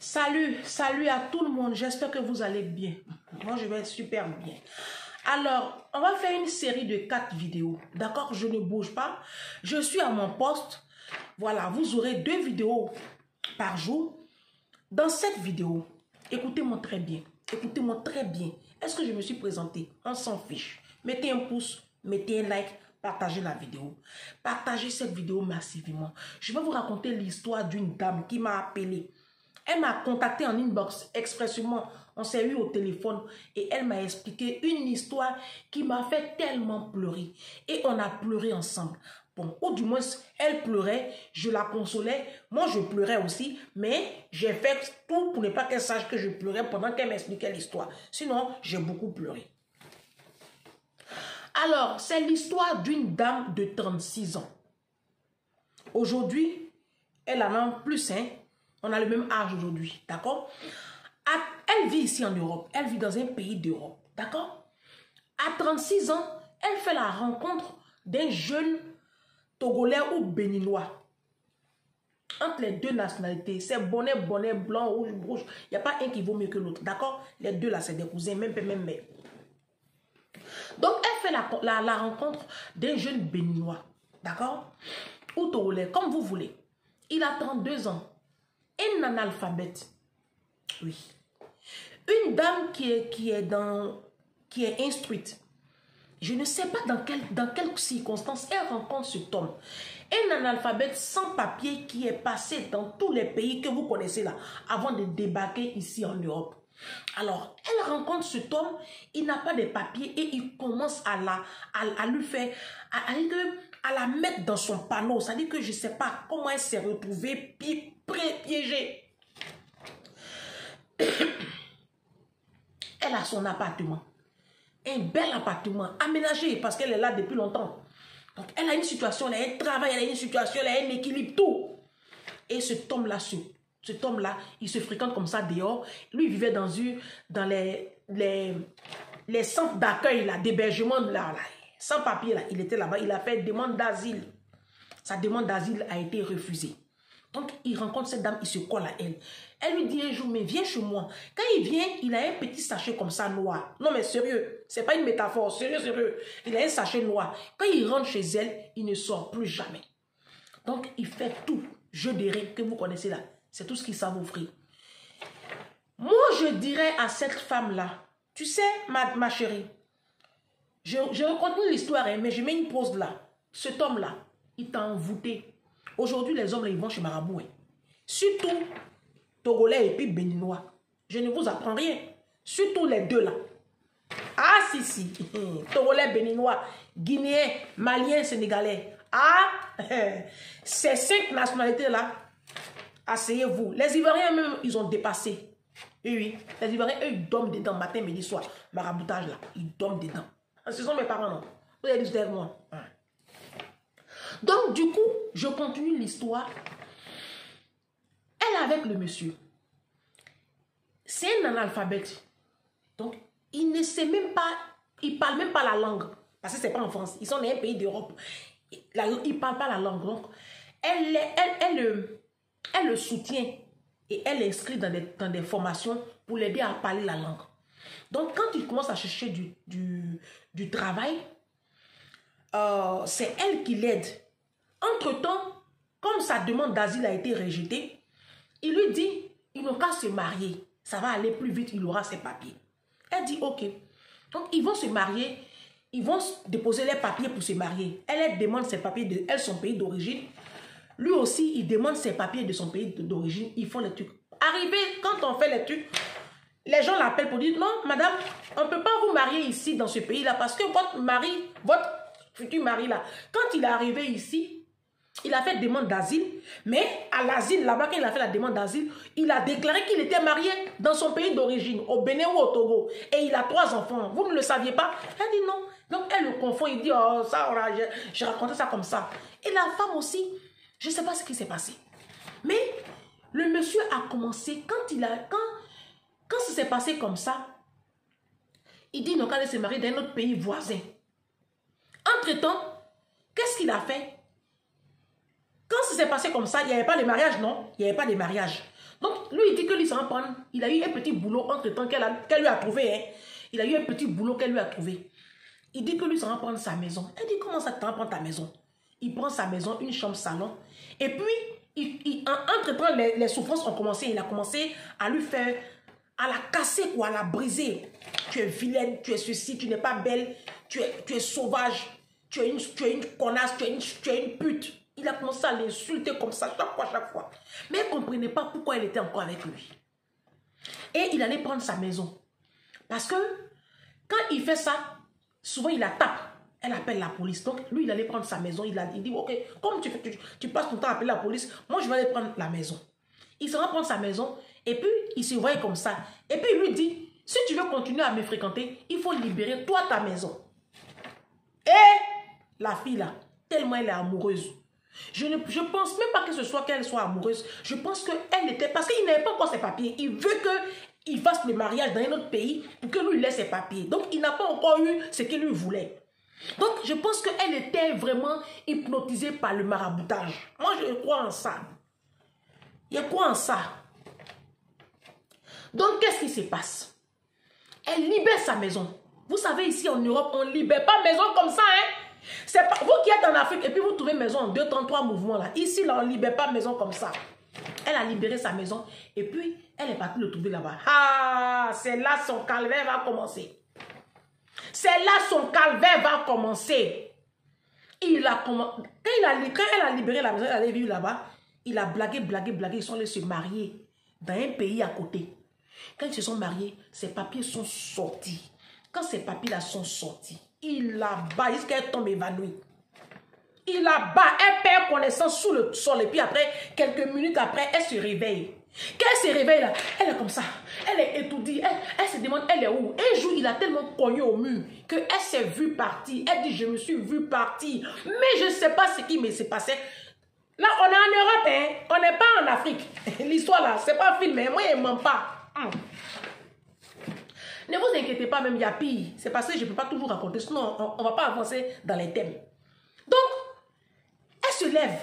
Salut à tout le monde, j'espère que vous allez bien. Moi, je vais super bien. Alors, on va faire une série de 4 vidéos, d'accord? Je ne bouge pas, je suis à mon poste. Voilà, vous aurez 2 vidéos par jour. Dans cette vidéo, écoutez-moi très bien, écoutez-moi très bien. Est-ce que je me suis présenté? On s'en fiche. Mettez un pouce, mettez un like, partagez la vidéo. Partagez cette vidéo massivement. Je vais vous raconter l'histoire d'une dame qui m'a appelé. Elle m'a contacté en inbox expressément. On s'est eu au téléphone et elle m'a expliqué une histoire qui m'a fait tellement pleurer. Et on a pleuré ensemble. Bon, ou du moins, elle pleurait, je la consolais. Moi, je pleurais aussi, mais j'ai fait tout pour ne pas qu'elle sache que je pleurais pendant qu'elle m'expliquait l'histoire. Sinon, j'ai beaucoup pleuré. Alors, c'est l'histoire d'une dame de 36 ans. Aujourd'hui, elle en a plus, hein. On a le même âge aujourd'hui, d'accord? Elle vit ici en Europe. Elle vit dans un pays d'Europe, d'accord? À 36 ans, elle fait la rencontre d'un jeune Togolais ou Béninois. Entre les deux nationalités, c'est bonnet, blanc, rouge. Il n'y a pas un qui vaut mieux que l'autre, d'accord? Les deux là, c'est des cousins, même père, même mère. Donc, elle fait la rencontre d'un jeune Béninois, d'accord? Ou Togolais, comme vous voulez. Il a 32 ans. Un analphabète. Oui. Une dame qui est instruite. Je ne sais pas dans quelles circonstances elle rencontre cet homme. Un analphabète sans papier qui est passé dans tous les pays que vous connaissez là, avant de débarquer ici en Europe. Alors, elle rencontre cet homme, il n'a pas de papier et il commence à lui faire, à la mettre dans son panneau. Ça dit que je ne sais pas comment elle s'est retrouvée piégée. Elle a son appartement. Un bel appartement aménagé parce qu'elle est là depuis longtemps. Donc, elle a une situation, elle a un travail, elle a une situation, elle a un équilibre, tout. Et cet homme-là, il se fréquente comme ça dehors. Lui, il vivait dans les centres d'accueil, d'hébergement, là, sans papier, là. Il était là-bas, il a fait demande d'asile. Sa demande d'asile a été refusée. Donc, il rencontre cette dame, il se colle à elle. Elle lui dit un jour, mais viens chez moi. Quand il vient, il a un petit sachet comme ça, noir. Non, mais sérieux, c'est pas une métaphore, sérieux. Il a un sachet noir. Quand il rentre chez elle, il ne sort plus jamais. Donc, il fait tout. Jeu de règles que vous connaissez là. C'est tout ce qu'il savent offrir. Moi, je dirais à cette femme-là, tu sais, ma chérie, je raconte l'histoire, hein, mais je mets une pause là. Cet homme-là, il t'a envoûté. Aujourd'hui, les hommes, là, ils vont chez Marabout. Hein. Surtout Togolais et puis Béninois. Je ne vous apprends rien. Surtout les deux là. Ah, si. Togolais, Béninois, Guinéens, Maliens, Sénégalais. Ah, ces 5 nationalités là, asseyez-vous. Les Ivoiriens même, ils ont dépassé. Oui. Les Ivoiriens, eux, ils dorment dedans matin, midi, soir. Maraboutage là, ils dorment dedans. Ce sont mes parents, non? Vous avez dit derrière moi. Donc, du coup, je continue l'histoire. Elle avec le monsieur. C'est un analphabète. Donc, il ne sait même pas, il ne parle même pas la langue. Parce que ce n'est pas en France. Ils sont dans un pays d'Europe. Il ne parle pas la langue. Donc, elle le soutient et elle l'inscrit dans des formations pour l'aider à parler la langue. Donc, quand il commence à chercher du travail, c'est elle qui l'aide. Entre-temps, comme sa demande d'asile a été rejetée, il lui dit, ils n'ont qu'à se marier. Ça va aller plus vite, il aura ses papiers. Elle dit, ok. Donc, ils vont se marier. Ils vont déposer les papiers pour se marier. Elle demande ses papiers de son pays d'origine. Lui aussi, il demande ses papiers de son pays d'origine. Ils font les trucs. Arrivé, quand on fait les trucs, les gens l'appellent pour dire, non, madame, on ne peut pas vous marier ici, dans ce pays-là, parce que votre futur mari, là, quand il est arrivé ici, il a fait demande d'asile, mais à l'asile, là-bas, quand il a fait la demande d'asile, il a déclaré qu'il était marié dans son pays d'origine, au Bénin ou au Togo. Et il a 3 enfants. Vous ne le saviez pas? Elle dit non. Donc, elle le confond. Il dit, oh, ça, j'ai raconté ça comme ça. Et la femme aussi, je ne sais pas ce qui s'est passé. Mais le monsieur a commencé, quand ça s'est passé comme ça, il dit non, quand elle s'est mariée dans un autre pays voisin. Entre-temps, qu'est-ce qu'il a fait? Quand ça s'est passé comme ça, il n'y avait pas de mariage, non? Il n'y avait pas de mariage. Donc, lui, il dit que lui s'en prend. Il a eu un petit boulot entre-temps qu'elle lui a trouvé. Hein. Il a eu un petit boulot qu'elle lui a trouvé. Il dit que lui s'en prend sa maison. Elle dit, comment ça t'en prend ta maison? Il prend sa maison, une chambre salon. Et puis, entre-temps, les souffrances ont commencé. Il a commencé à lui faire, à la casser, quoi, à la briser. Tu es vilaine, tu es ceci, tu n'es pas belle, tu es sauvage, tu es une connasse, tu es une pute. Il a commencé à l'insulter comme ça, chaque fois. Mais elle ne comprenait pas pourquoi elle était encore avec lui. Et il allait prendre sa maison. Parce que, quand il fait ça, souvent il la tape. Elle appelle la police. Donc, lui, il allait prendre sa maison. Il dit, ok, comme tu passes ton temps à appeler la police, moi, je vais aller prendre la maison. Il se rend prendre sa maison. Et puis, il se voyait comme ça. Et puis, il lui dit, si tu veux continuer à me fréquenter, il faut libérer toi ta maison. Et la fille, là, tellement elle est amoureuse. Je pense même pas que ce soit qu'elle soit amoureuse. Je pense qu'elle était... Parce qu'il n'avait pas encore ses papiers. Il veut qu'il fasse le mariage dans un autre pays pour que lui laisse ses papiers. Donc, il n'a pas encore eu ce qu'il lui voulait. Donc, je pense qu'elle était vraiment hypnotisée par le maraboutage. Moi, je crois en ça. Je crois en ça. Donc, qu'est-ce qui se passe? Elle libère sa maison. Vous savez, ici en Europe, on ne libère pas maison comme ça, hein? C'est pas vous qui êtes en Afrique et puis vous trouvez maison en 2 temps, 3 mouvements là. Ici, là, on ne libère pas maison comme ça. Elle a libéré sa maison et puis elle est partie le trouver là-bas. Ah, c'est là son calvaire va commencer. C'est là son calvaire va commencer. Quand elle a libéré la maison, elle allait vivre là-bas. Il a blagué. Ils sont allés se marier dans un pays à côté. Quand ils se sont mariés, ses papiers sont sortis. Quand ces papiers-là sont sortis, il la bat jusqu'à elle tombe évanouie. Il la bat, elle perd connaissance sous le sol. Et puis après, quelques minutes après, elle se réveille. Quand elle se réveille là, elle est comme ça. Elle est étourdie. Elle se demande, elle est où? Un jour, il a tellement cogné au mur qu'elle s'est vue partir. Elle dit, je me suis vue partir. Mais je ne sais pas ce qui s'est passé. Là, on est en Europe, hein? On n'est pas en Afrique. L'histoire là, c'est pas filmé. Moi, il ne ment pas. Ne vous inquiétez pas, même il y a pire. C'est parce que je ne peux pas tout vous raconter. Sinon, on ne va pas avancer dans les thèmes. Donc, elle se lève.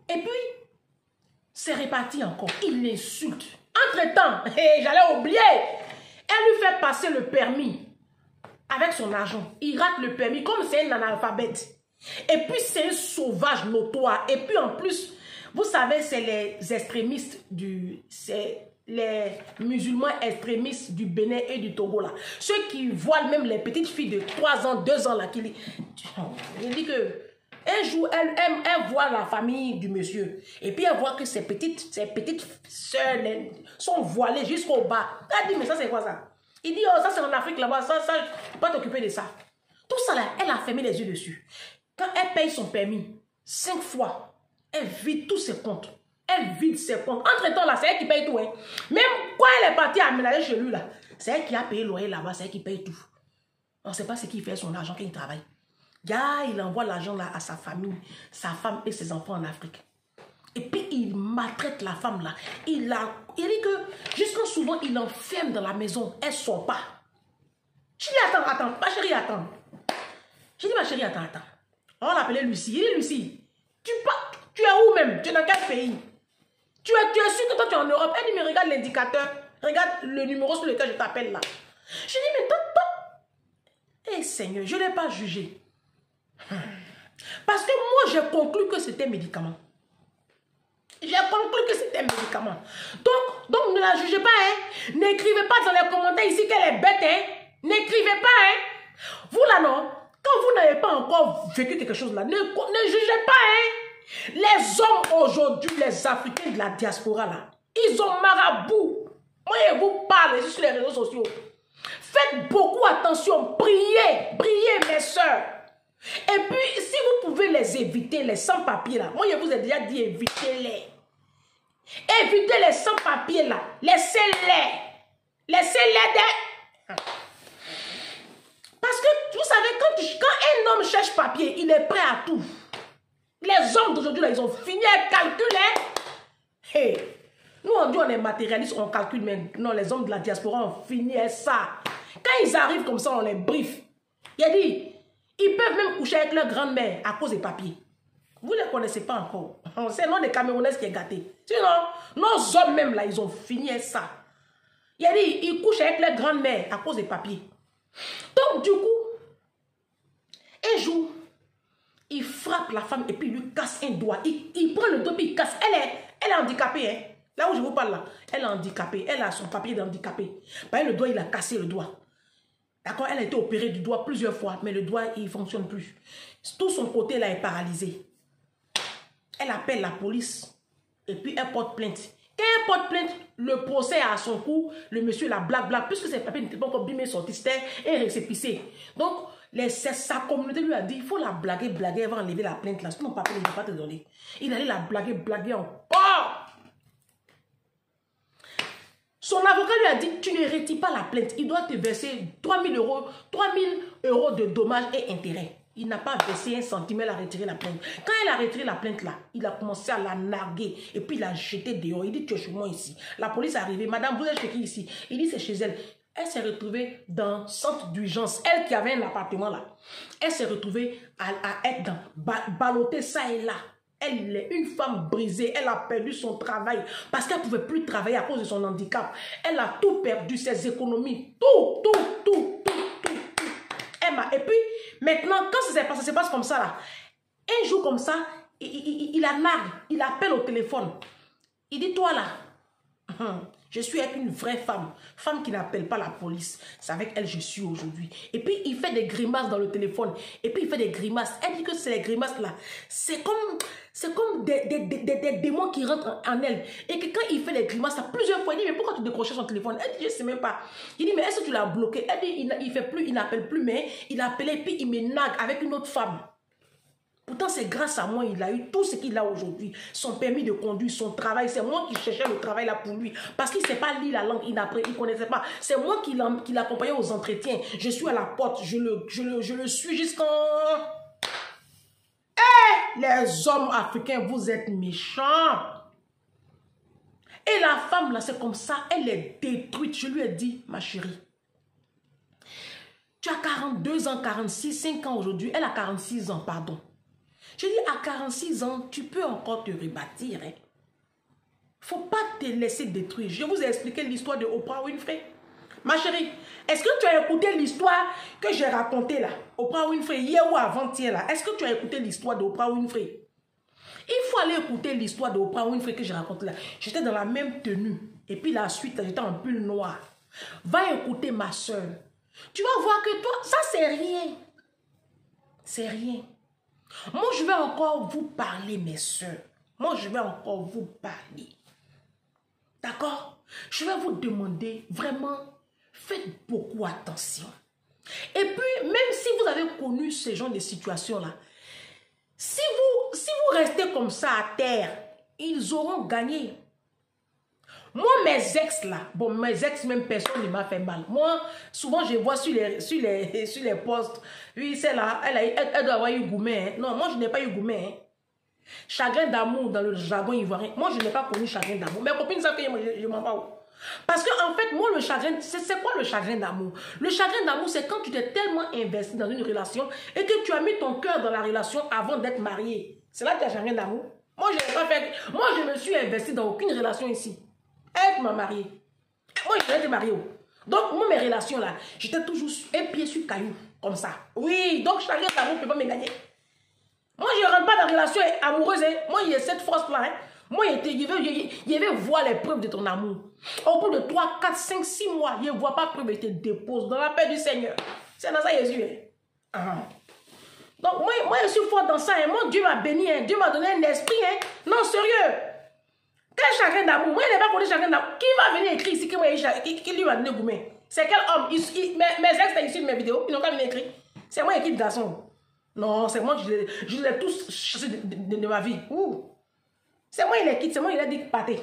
Et puis, c'est réparti encore. Il l'insulte. Entre-temps, j'allais oublier. Elle lui fait passer le permis avec son argent. Il rate le permis comme c'est un analphabète. Et puis, c'est un sauvage notoire. Et puis, en plus, vous savez, c'est les extrémistes c'est les musulmans extrémistes du Bénin et du Togo, là. Ceux qui voient même les petites filles de 3 ans, 2 ans, là, qui... Je dis que... Un jour, elle voit la famille du monsieur. Et puis, elle voit que ses petites soeurs sont voilées jusqu'au bas. Elle dit, mais ça, c'est quoi ça? Il dit, oh, ça, c'est en Afrique, là-bas. Ça, je ne peux pas t'occuper de ça. Tout ça, là, elle a fermé les yeux dessus. Quand elle paye son permis, 5 fois, elle vide tous ses comptes. Elle vide ses comptes. Entre-temps, là, c'est elle qui paye tout. Hein. Même quand elle est partie aménager chez lui, là, c'est elle qui a payé le loyer là-bas. C'est elle qui paye tout. On ne sait pas ce qu'il fait son argent quand il travaille. Il envoie l'argent là à sa famille, sa femme et ses enfants en Afrique. Et puis, il maltraite la femme là. Il dit que, jusqu'à souvent, il l'enferme dans la maison. Elle ne sort pas. Je dis, attends, ma chérie, attends. Je dis, ma chérie, attends. On l'appelait Lucie. Il dit, Lucie, tu es où même? Tu es dans quel pays? Tu es sûr que toi, tu es en Europe? Elle dit, mais regarde l'indicateur. Regarde le numéro sur lequel je t'appelle là. Je dis, mais toi. Eh Seigneur, je ne l'ai pas jugé. Parce que moi, j'ai conclu que c'était un médicament. J'ai conclu que c'était un médicament. Donc, ne la jugez pas, hein. N'écrivez pas dans les commentaires ici qu'elle est bête, hein. N'écrivez pas, hein. Vous là, non. Quand vous n'avez pas encore vécu quelque chose là, ne jugez pas, hein. Les hommes aujourd'hui, les Africains de la diaspora là, ils ont marabout. Moi, je vous parle sur les réseaux sociaux. Faites beaucoup attention. Priez, mes soeurs. Et puis, si vous pouvez les éviter, les sans-papiers là, moi je vous ai déjà dit évitez-les. Évitez les sans-papiers là. Laissez-les. Laissez-les. Parce que, vous savez, quand un homme cherche papier, il est prêt à tout. Les hommes d'aujourd'hui là, ils ont fini à calculer. Hey. Nous, on dit on est matérialiste, on calcule, mais non, les hommes de la diaspora ont fini à ça. Quand ils arrivent comme ça, on les briefe. Il a dit... Ils peuvent même coucher avec leur grand-mère à cause des papiers. Vous ne les connaissez pas encore. C'est le nom des Camerounaises qui est gâté. Sinon, nos hommes même là, ils ont fini avec ça. Il a dit, ils couchent avec les grandes-mères à cause des papiers. Donc, du coup, un jour, il frappe la femme et puis il lui casse un doigt. Il prend le doigt et il casse. Elle est handicapée. Hein. Là où je vous parle là, elle est handicapée. Elle a son papier d'handicapé. Le doigt, il a cassé le doigt. D'accord, elle a été opérée du doigt plusieurs fois, mais le doigt, il ne fonctionne plus. Tout son côté là est paralysé. Elle appelle la police et puis elle porte plainte. Quand elle porte plainte, le procès à son cou, le monsieur la blague, puisque ses papiers n'étaient pas encore bien sortis, c'était un récépissé. Donc, sa communauté lui a dit, il faut la blaguer, elle va enlever la plainte là. Sinon, papa ne va pas te donner. Il allait la blaguer encore. Son avocat lui a dit, tu ne retires pas la plainte. Il doit te verser 3 000 euros de dommages et intérêts. Il n'a pas versé un centime, elle a retiré la plainte. Quand elle a retiré la plainte là, il a commencé à la narguer et puis il l'a jetée dehors. Il dit, tu es chez moi ici. La police est arrivée. Madame, vous êtes chez qui ici? Il dit, c'est chez elle. Elle s'est retrouvée dans le centre d'urgence. Elle qui avait un appartement là. Elle s'est retrouvée à être dans, ballottée ça et là. Elle est une femme brisée. Elle a perdu son travail parce qu'elle ne pouvait plus travailler à cause de son handicap. Elle a tout perdu, ses économies. Tout. Et puis, maintenant, quand ça se passe comme ça, là, un jour comme ça, il la nargue, il appelle au téléphone. Il dit, toi là, je suis avec une vraie femme qui n'appelle pas la police. C'est avec elle que je suis aujourd'hui. Et puis, il fait des grimaces dans le téléphone. Et puis, il fait des grimaces. Elle dit que c'est les grimaces là. C'est comme des démons qui rentrent en elle. Et que quand il fait des grimaces, plusieurs fois, il dit, mais pourquoi tu décroches son téléphone? Elle dit, je ne sais même pas. Il dit, mais est-ce que tu l'as bloqué? Elle dit, il n'appelle plus, mais il a appelé et puis il me nargue avec une autre femme. Pourtant, c'est grâce à moi, il a eu tout ce qu'il a aujourd'hui. Son permis de conduire, son travail. C'est moi qui cherchais le travail là pour lui. Parce qu'il ne sait pas lire la langue, il ne connaissait pas. C'est moi qui l'accompagnais aux entretiens. Je suis à la porte, je le suis jusqu'en... Les hommes africains, vous êtes méchants. Et la femme là, c'est comme ça, elle est détruite. Je lui ai dit, ma chérie, tu as 42 ans, 46, 5 ans aujourd'hui. Elle a 46 ans, pardon. Je dis, à 46 ans, tu peux encore te rebâtir. Il ne faut pas te laisser détruire. Je vous ai expliqué l'histoire de Oprah Winfrey. Ma chérie, est-ce que tu as écouté l'histoire que j'ai racontée là? Oprah Winfrey, hier ou avant-hier là. Est-ce que tu as écouté l'histoire d'Oprah Winfrey? Il faut aller écouter l'histoire d'Oprah Winfrey que j'ai racontée là. J'étais dans la même tenue. Et puis la suite, j'étais en pull noir. Va écouter ma soeur. Tu vas voir que toi, ça c'est rien. C'est rien. Moi, je vais encore vous parler, mes soeurs. Moi, je vais encore vous parler. D'accord? Je vais vous demander vraiment, faites beaucoup attention. Et puis, même si vous avez connu ce genre de situation-là, si vous restez comme ça à terre, ils auront gagné. Moi, mes ex là, bon, mes ex, même personne ne m'a fait mal. Moi, souvent, je vois sur les posts, oui, celle-là, elle doit avoir eu Goumet. Hein. Non, moi, je n'ai pas eu Goumet. Hein. Chagrin d'amour dans le jargon ivoirien. Moi, je n'ai pas connu chagrin d'amour. Mes copines savent que je m'en vais. Parce que, en fait, moi, le chagrin, c'est quoi le chagrin d'amour? Le chagrin d'amour, c'est quand tu t'es tellement investi dans une relation et que tu as mis ton cœur dans la relation avant d'être marié. C'est là que tu as chagrin d'amour. Moi, je n'ai pas fait. Moi, je me suis investi dans aucune relation ici. Elle m'a mariée. Moi, je été mariée. Donc, moi, mes relations là, j'étais toujours un pied sur caillou, comme ça. Oui, donc chagrin d'amour ne peut pas me gagner. Moi, je ne rentre pas dans la relation amoureuse. Hein. Moi, il y a cette force-là. Hein. Moi, je vais voir les preuves de ton amour. Au bout de 3, 4, 5, 6 mois, je ne vois pas preuve et te dépose dans la paix du Seigneur. C'est dans ça Jésus. Hein. Donc, moi, je suis fort dans ça. Hein. Moi, Dieu m'a béni. Hein. Dieu m'a donné un esprit. Hein. Non, sérieux. Quel chagrin d'amour? Moi, il n'est pas connu chagrin d'amour. Qui va venir écrire ici qui lui va donner Goumet? C'est quel homme? Mes ex sont issus de mes vidéos. Ils n'ont pas venu écrire. C'est moi qui ai de garçon. Non, c'est moi, je les ai tous chassés de ma vie. C'est moi, il les quitte, c'est moi, il a dit partez.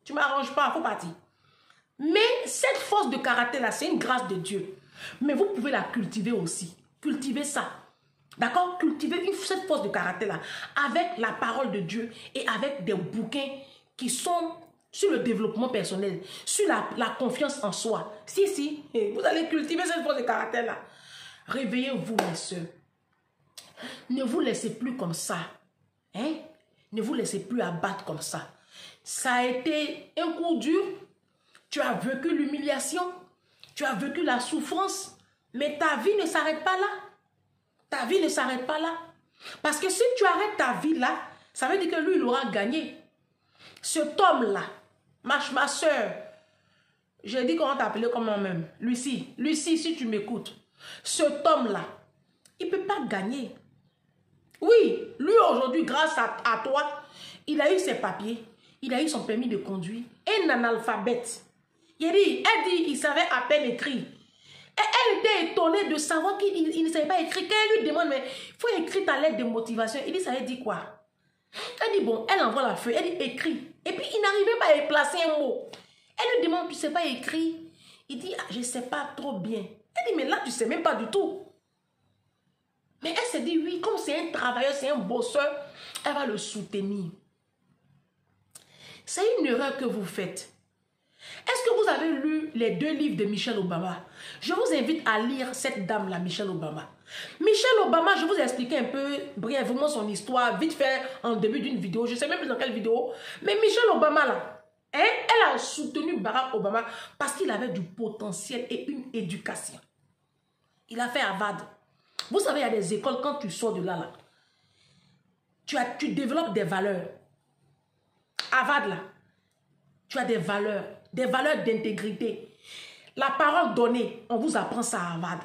Tu ne m'arranges pas, il faut partir. Mais cette force de caractère-là, c'est une grâce de Dieu. Mais vous pouvez la cultiver aussi. Cultivez ça. D'accord? Cultivez cette force de caractère-là avec la parole de Dieu et avec des bouquins qui sont sur le développement personnel, sur la confiance en soi. Si, vous allez cultiver cette force de caractère-là. Réveillez-vous, mes soeurs. Ne vous laissez plus comme ça. Hein? Ne vous laissez plus abattre comme ça. Ça a été un coup dur. Tu as vécu l'humiliation. Tu as vécu la souffrance. Mais ta vie ne s'arrête pas là. Ta vie ne s'arrête pas là. Parce que si tu arrêtes ta vie là, ça veut dire que lui, il aura gagné. Cet homme-là, ma soeur, j'ai dit comment t'appeler comment même. Lucie, si tu m'écoutes, cet homme-là, il ne peut pas gagner. Oui, lui aujourd'hui, grâce à toi, il a eu ses papiers, il a eu son permis de conduire, un analphabète. Elle dit, il savait à peine écrire. Et elle était étonnée de savoir qu'il ne savait pas écrire. Quand elle lui demande, mais il faut écrire ta lettre de motivation. Il dit, ça veut dire quoi? Elle dit, bon, elle envoie la feuille, elle dit, écrit. Et puis, il n'arrivait pas à placer un mot. Elle lui demande, tu ne sais pas écrire? Il dit, ah, je ne sais pas trop bien. Elle dit, mais là, tu ne sais même pas du tout. Mais elle s'est dit, oui, comme c'est un travailleur, c'est un bosseur, elle va le soutenir. C'est une erreur que vous faites. Est-ce que vous avez lu les 2 livres de Michelle Obama? Je vous invite à lire cette dame-là, Michelle Obama. Michelle Obama, je vous ai expliqué un peu brièvement son histoire, vite fait en début d'une vidéo. Je ne sais même plus dans quelle vidéo. Mais Michelle Obama, là, hein, elle a soutenu Barack Obama parce qu'il avait du potentiel et une éducation. Il a fait Harvard. Vous savez, il y a des écoles, quand tu sors de là, tu développes des valeurs. Harvard, là, tu as des valeurs d'intégrité. La parole donnée, on vous apprend ça à Harvard.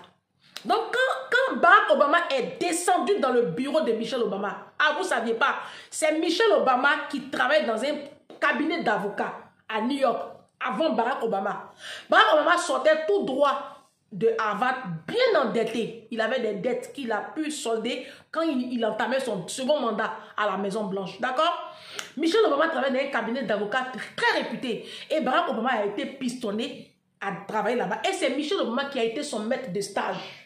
Donc, quand Barack Obama est descendu dans le bureau de Michelle Obama, ah, vous ne saviez pas, c'est Michelle Obama qui travaille dans un cabinet d'avocats à New York, avant Barack Obama. Barack Obama sortait tout droit de Harvard, bien endetté. Il avait des dettes qu'il a pu solder quand il entamait son second mandat à la Maison Blanche. D'accord? Michelle Obama travaille dans un cabinet d'avocats très réputé. Et Barack Obama a été pistonné à travailler là-bas. Et c'est Michelle Obama qui a été son maître de stage.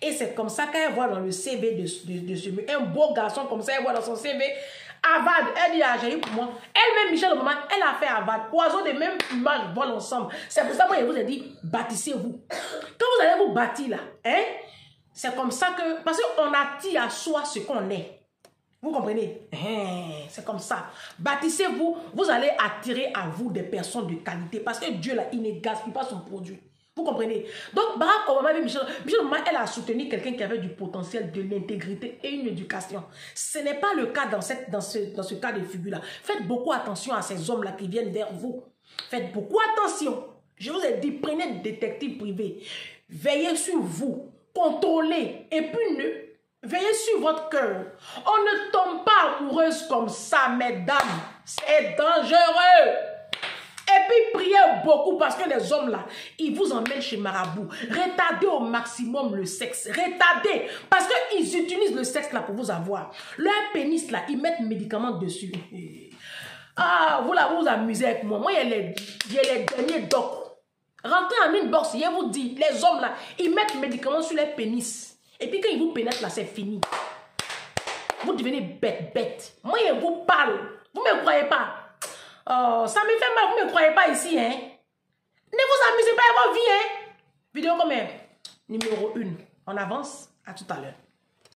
Et c'est comme ça qu'elle voit dans le CV de ce un beau garçon comme ça, elle voit dans son CV Harvard. Elle dit, ah, j'ai eu pour moi. Elle-même, Michelle Obama, elle a fait Harvard. Poison des mêmes images volent ensemble. C'est pour ça que moi, je vous ai dit, bâtissez-vous. Quand vous allez vous bâtir là, hein, c'est comme ça que, parce qu'on attire à soi ce qu'on est. Vous comprenez? C'est comme ça. Bâtissez-vous, vous allez attirer à vous des personnes de qualité. Parce que Dieu, là, il ne gaspille pas son produit. Vous comprenez? Donc, Barack Obama et Michelle Obama, elle a soutenu quelqu'un qui avait du potentiel, de l'intégrité et une éducation. Ce n'est pas le cas dans ce cas de figure-là. Faites beaucoup attention à ces hommes-là qui viennent vers vous. Faites beaucoup attention. Je vous ai dit, prenez des détectives privés. Veillez sur vous. Contrôlez. Et puis, veillez sur votre cœur. On ne tombe pas amoureuse comme ça, mesdames. C'est dangereux. Et puis, priez beaucoup parce que les hommes là, ils vous emmènent chez Marabout. Retardez au maximum le sexe. Retardez. Parce qu'ils utilisent le sexe là pour vous avoir. Leur pénis là, ils mettent médicaments dessus. Ah, vous là, vous vous amusez avec moi. Moi, il y a les derniers docs. Rentrez en inbox, je vous dis, les hommes là, ils mettent médicaments sur les pénis. Et puis quand ils vous pénètrent là, c'est fini. Vous devenez bête. Moi, je vous parle. Vous ne me croyez pas. Oh, ça me fait mal, vous ne me croyez pas ici, hein? Ne vous amusez pas à votre vie, hein? Vidéo combien? Numéro 1. On avance, à tout à l'heure.